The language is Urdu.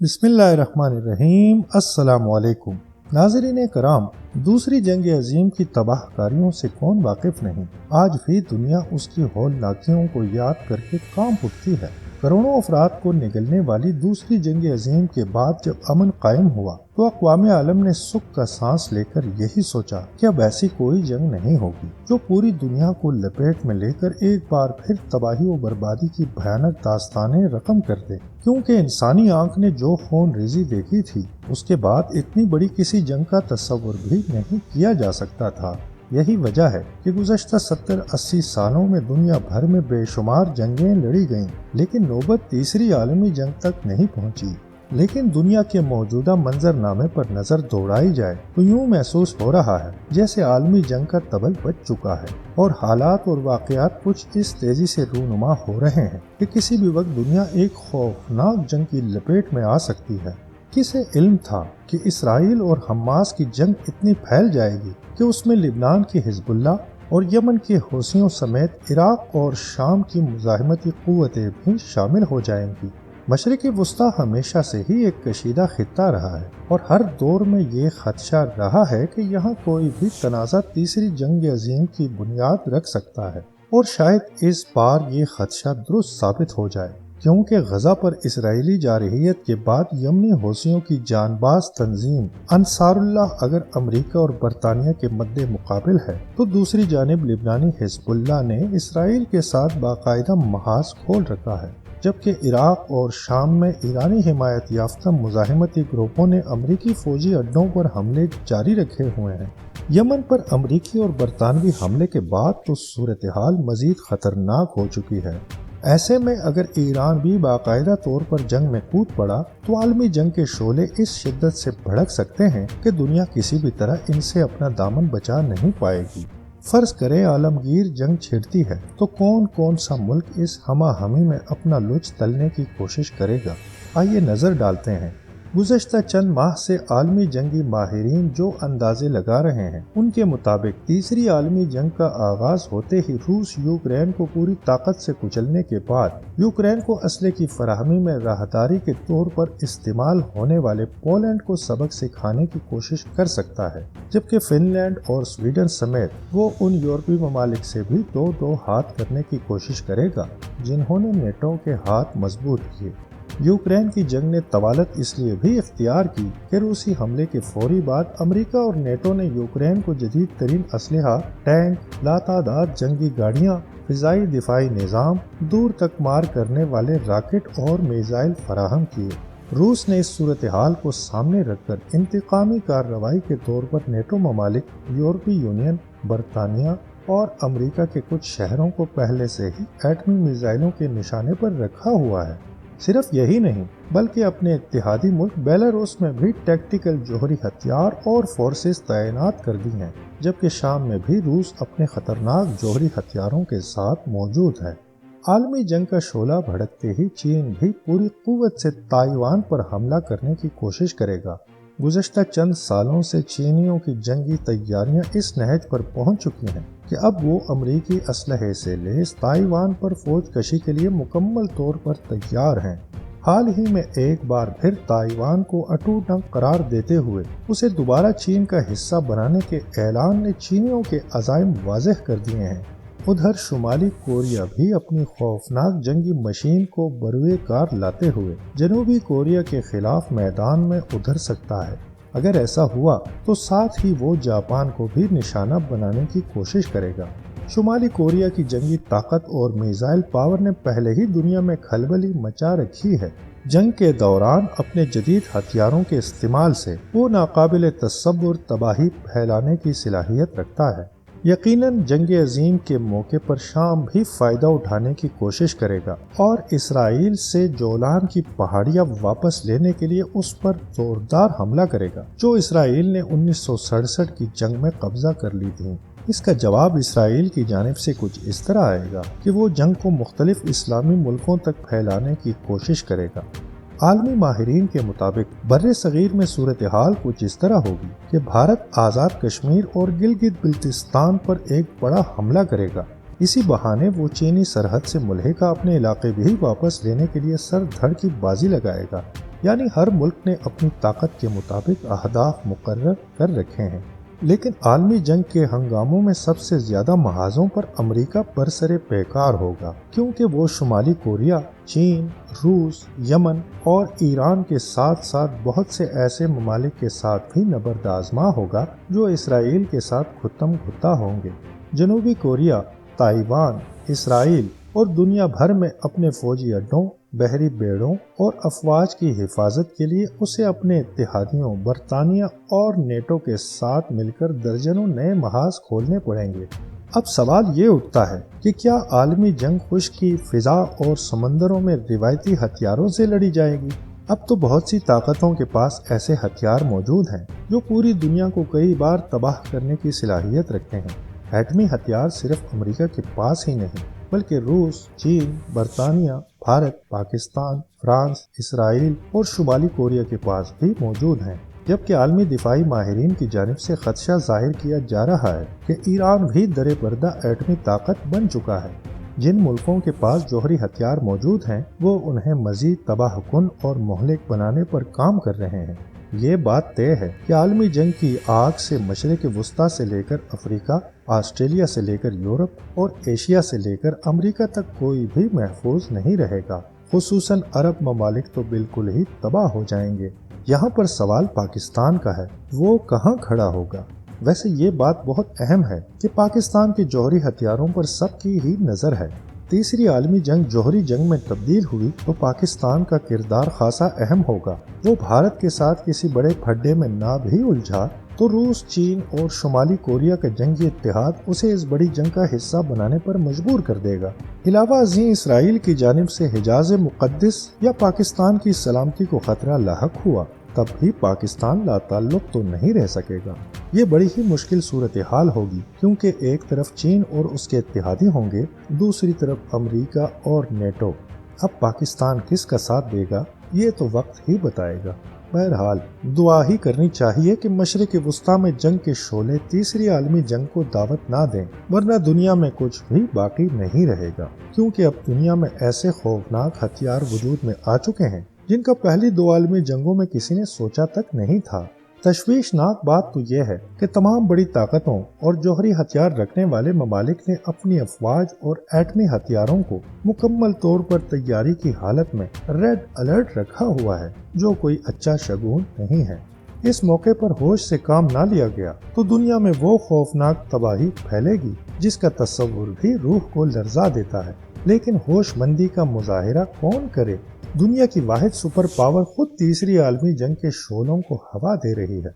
بسم اللہ الرحمن الرحیم۔ السلام علیکم ناظرین کرام، دوسری جنگ عظیم کی تباہ کاریوں سے کون واقف نہیں۔ آج بھی دنیا اس کی ہولناکیوں کو یاد کر کے کانپ اٹھتی ہے۔ کروڑوں افراد کو نگلنے والی دوسری جنگ عظیم کے بعد جب امن قائم ہوا تو اقوام عالم نے سکھ کا سانس لے کر یہی سوچا کہ اب ایسی کوئی جنگ نہیں ہوگی جو پوری دنیا کو لپیٹ میں لے کر ایک بار پھر تباہی و بربادی کی بھیانک داستانیں رقم کر دے، کیونکہ انسانی آنکھ نے جو خون ریزی دیکھی تھی اس کے بعد اتنی بڑی کسی جنگ کا تصور بھی نہیں کیا جا سکتا تھا۔ یہی وجہ ہے کہ گزشتہ 70-80 سالوں میں دنیا بھر میں بے شمار جنگیں لڑی گئیں، لیکن نوبت تیسری عالمی جنگ تک نہیں پہنچی۔ لیکن دنیا کے موجودہ منظر نامے پر نظر دوڑائی جائے تو یوں محسوس ہو رہا ہے جیسے عالمی جنگ کا طبل بج چکا ہے، اور حالات اور واقعات کچھ اس تیزی سے رونما ہو رہے ہیں کہ کسی بھی وقت دنیا ایک خوفناک جنگ کی لپیٹ میں آ سکتی ہے۔ کسے علم تھا کہ اسرائیل اور حماس کی جنگ اتنی پھیل جائے گی کہ اس میں لبنان کی حزب اللہ اور یمن کے حوثیوں سمیت عراق اور شام کی مزاحمتی قوتیں بھی شامل ہو جائیں گی۔ مشرق وسطیٰ ہمیشہ سے ہی ایک کشیدہ خطہ رہا ہے، اور ہر دور میں یہ خدشہ رہا ہے کہ یہاں کوئی بھی تنازع تیسری جنگ عظیم کی بنیاد رکھ سکتا ہے، اور شاید اس بار یہ خدشہ درست ثابت ہو جائے، کیونکہ غزہ پر اسرائیلی جارحیت کے بعد یمنی حوثیوں کی جان باز تنظیم انصار اللہ اگر امریکہ اور برطانیہ کے مد مقابل ہے تو دوسری جانب لبنانی حزب اللہ نے اسرائیل کے ساتھ باقاعدہ محاذ کھول رکھا ہے، جبکہ عراق اور شام میں ایرانی حمایت یافتہ مزاحمتی گروپوں نے امریکی فوجی اڈوں پر حملے جاری رکھے ہوئے ہیں۔ یمن پر امریکی اور برطانوی حملے کے بعد تو صورتحال مزید خطرناک ہو چکی ہے۔ ایسے میں اگر ایران بھی باقاعدہ طور پر جنگ میں کود پڑا تو عالمی جنگ کے شعلے اس شدت سے بھڑک سکتے ہیں کہ دنیا کسی بھی طرح ان سے اپنا دامن بچا نہیں پائے گی۔ فرض کریں عالمگیر جنگ چھڑتی ہے تو کون کون سا ملک اس ہمہ ہمی میں اپنا لچ تلنے کی کوشش کرے گا؟ آئیے نظر ڈالتے ہیں۔ گزشتہ چند ماہ سے عالمی جنگی ماہرین جو اندازے لگا رہے ہیں ان کے مطابق تیسری عالمی جنگ کا آغاز ہوتے ہی روس یوکرین کو پوری طاقت سے کچلنے کے بعد یوکرین کو اسلحے کی فراہمی میں راہداری کے طور پر استعمال ہونے والے پولینڈ کو سبق سکھانے کی کوشش کر سکتا ہے، جبکہ فن لینڈ اور سویڈن سمیت وہ ان یورپی ممالک سے بھی دو ہاتھ کرنے کی کوشش کرے گا جنہوں نے نیٹو کے ہاتھ مضبوط کیے۔ یوکرین کی جنگ نے طوالت اس لیے بھی اختیار کی کہ روسی حملے کے فوری بعد امریکہ اور نیٹو نے یوکرین کو جدید ترین اسلحہ، ٹینک، لاتعداد جنگی گاڑیاں، فضائی دفاعی نظام، دور تک مار کرنے والے راکٹ اور میزائل فراہم کیے۔ روس نے اس صورتحال کو سامنے رکھ کر انتقامی کارروائی کے طور پر نیٹو ممالک، یورپی یونین، برطانیہ اور امریکہ کے کچھ شہروں کو پہلے سے ہی ایٹمی میزائلوں کے نشانے پر رکھا ہوا ہے۔ صرف یہی نہیں بلکہ اپنے اتحادی ملک بیلاروس میں بھی ٹیکٹیکل جوہری ہتھیار اور فورسز تعینات کر دی ہیں، جبکہ شام میں بھی روس اپنے خطرناک جوہری ہتھیاروں کے ساتھ موجود ہے۔ عالمی جنگ کا شعلہ بھڑکتے ہی چین بھی پوری قوت سے تائیوان پر حملہ کرنے کی کوشش کرے گا۔ گزشتہ چند سالوں سے چینیوں کی جنگی تیاریاں اس نہج پر پہنچ چکی ہیں کہ اب وہ امریکی اسلحے سے لیس تائیوان پر فوج کشی کے لیے مکمل طور پر تیار ہیں۔ حال ہی میں ایک بار پھر تائیوان کو اٹوٹ قرار دیتے ہوئے اسے دوبارہ چین کا حصہ بنانے کے اعلان نے چینیوں کے عزائم واضح کر دیے ہیں۔ ادھر شمالی کوریا بھی اپنی خوفناک جنگی مشین کو بروئے کار لاتے ہوئے جنوبی کوریا کے خلاف میدان میں اتر سکتا ہے۔ اگر ایسا ہوا تو ساتھ ہی وہ جاپان کو بھی نشانہ بنانے کی کوشش کرے گا۔ شمالی کوریا کی جنگی طاقت اور میزائل پاور نے پہلے ہی دنیا میں کھلبلی مچا رکھی ہے۔ جنگ کے دوران اپنے جدید ہتھیاروں کے استعمال سے وہ ناقابل تصور تباہی پھیلانے کی صلاحیت رکھتا ہے۔ یقیناً جنگ عظیم کے موقع پر شام بھی فائدہ اٹھانے کی کوشش کرے گا اور اسرائیل سے جولان کی پہاڑیاں واپس لینے کے لیے اس پر زوردار حملہ کرے گا جو اسرائیل نے 1967 کی جنگ میں قبضہ کر لی تھی۔ اس کا جواب اسرائیل کی جانب سے کچھ اس طرح آئے گا کہ وہ جنگ کو مختلف اسلامی ملکوں تک پھیلانے کی کوشش کرے گا۔ عالمی ماہرین کے مطابق بر صغیر میں صورتحال کچھ اس طرح ہوگی کہ بھارت آزاد کشمیر اور گلگت بلتستان پر ایک بڑا حملہ کرے گا۔ اسی بہانے وہ چینی سرحد سے ملحقہ اپنے علاقے بھی واپس لینے کے لیے سر دھڑ کی بازی لگائے گا۔ یعنی ہر ملک نے اپنی طاقت کے مطابق اہداف مقرر کر رکھے ہیں، لیکن عالمی جنگ کے ہنگاموں میں سب سے زیادہ محاذوں پر امریکہ برسر پیکار ہوگا، کیونکہ وہ شمالی کوریا، چین، روس، یمن اور ایران کے ساتھ ساتھ بہت سے ایسے ممالک کے ساتھ بھی نبرد آزما ہوگا جو اسرائیل کے ساتھ خطم خطا ہوں گے۔ جنوبی کوریا، تائیوان، اسرائیل اور دنیا بھر میں اپنے فوجی اڈوں، بحری بیڑوں اور افواج کی حفاظت کے لیے اسے اپنے اتحادیوں برطانیہ اور نیٹو کے ساتھ مل کر درجنوں نئے محاذ کھولنے پڑیں گے۔ اب سوال یہ اٹھتا ہے کہ کیا عالمی جنگ خشکی، فضا اور سمندروں میں روایتی ہتھیاروں سے لڑی جائے گی؟ اب تو بہت سی طاقتوں کے پاس ایسے ہتھیار موجود ہیں جو پوری دنیا کو کئی بار تباہ کرنے کی صلاحیت رکھتے ہیں۔ ایٹمی ہتھیار صرف امریکہ کے پاس ہی نہیں بلکہ روس، چین، برطانیہ، بھارت، پاکستان، فرانس، اسرائیل اور شمالی کوریا کے پاس بھی موجود ہیں، جبکہ عالمی دفاعی ماہرین کی جانب سے خدشہ ظاہر کیا جا رہا ہے کہ ایران بھی در پردہ ایٹمی طاقت بن چکا ہے۔ جن ملکوں کے پاس جوہری ہتھیار موجود ہیں وہ انہیں مزید تباہ کن اور مہلک بنانے پر کام کر رہے ہیں۔ یہ بات طے ہے کہ عالمی جنگ کی آگ سے مشرق وسطیٰ سے لے کر افریقہ، آسٹریلیا سے لے کر یورپ اور ایشیا سے لے کر امریکہ تک کوئی بھی محفوظ نہیں رہے گا، خصوصاً عرب ممالک تو بالکل ہی تباہ ہو جائیں گے۔ یہاں پر سوال پاکستان کا ہے، وہ کہاں کھڑا ہوگا؟ ویسے یہ بات بہت اہم ہے کہ پاکستان کے جوہری ہتھیاروں پر سب کی ہی نظر ہے۔ تیسری عالمی جنگ جوہری جنگ میں تبدیل ہوئی تو پاکستان کا کردار خاصا اہم ہوگا۔ وہ بھارت کے ساتھ کسی بڑے پھڈے میں نہ بھی الجھا تو روس، چین اور شمالی کوریا کا جنگی اتحاد اسے اس بڑی جنگ کا حصہ بنانے پر مجبور کر دے گا۔ علاوہ ازیں اسرائیل کی جانب سے حجاز مقدس یا پاکستان کی سلامتی کو خطرہ لاحق ہوا تب بھی پاکستان لا تعلق تو نہیں رہ سکے گا۔ یہ بڑی ہی مشکل صورتحال ہوگی، کیونکہ ایک طرف چین اور اس کے اتحادی ہوں گے، دوسری طرف امریکہ اور نیٹو۔ اب پاکستان کس کا ساتھ دے گا یہ تو وقت ہی بتائے گا۔ بہرحال دعا ہی کرنی چاہیے کہ مشرق وسطیٰ میں جنگ کے شعلے تیسری عالمی جنگ کو دعوت نہ دیں، ورنہ دنیا میں کچھ بھی باقی نہیں رہے گا، کیونکہ اب دنیا میں ایسے خوفناک ہتھیار وجود میں آ چکے ہیں جن کا پہلی دو عالمی جنگوں میں کسی نے سوچا تک نہیں تھا۔ تشویشناک بات تو یہ ہے کہ تمام بڑی طاقتوں اور جوہری ہتھیار رکھنے والے ممالک نے اپنی افواج اور ایٹمی ہتھیاروں کو مکمل طور پر تیاری کی حالت میں ریڈ الرٹ رکھا ہوا ہے، جو کوئی اچھا شگون نہیں ہے۔ اس موقع پر ہوش سے کام نہ لیا گیا تو دنیا میں وہ خوفناک تباہی پھیلے گی جس کا تصور بھی روح کو لرزا دیتا ہے۔ لیکن ہوش مندی کا مظاہرہ کون کرے؟ دنیا کی واحد سپر پاور خود تیسری عالمی جنگ کے شعلوں کو ہوا دے رہی ہے۔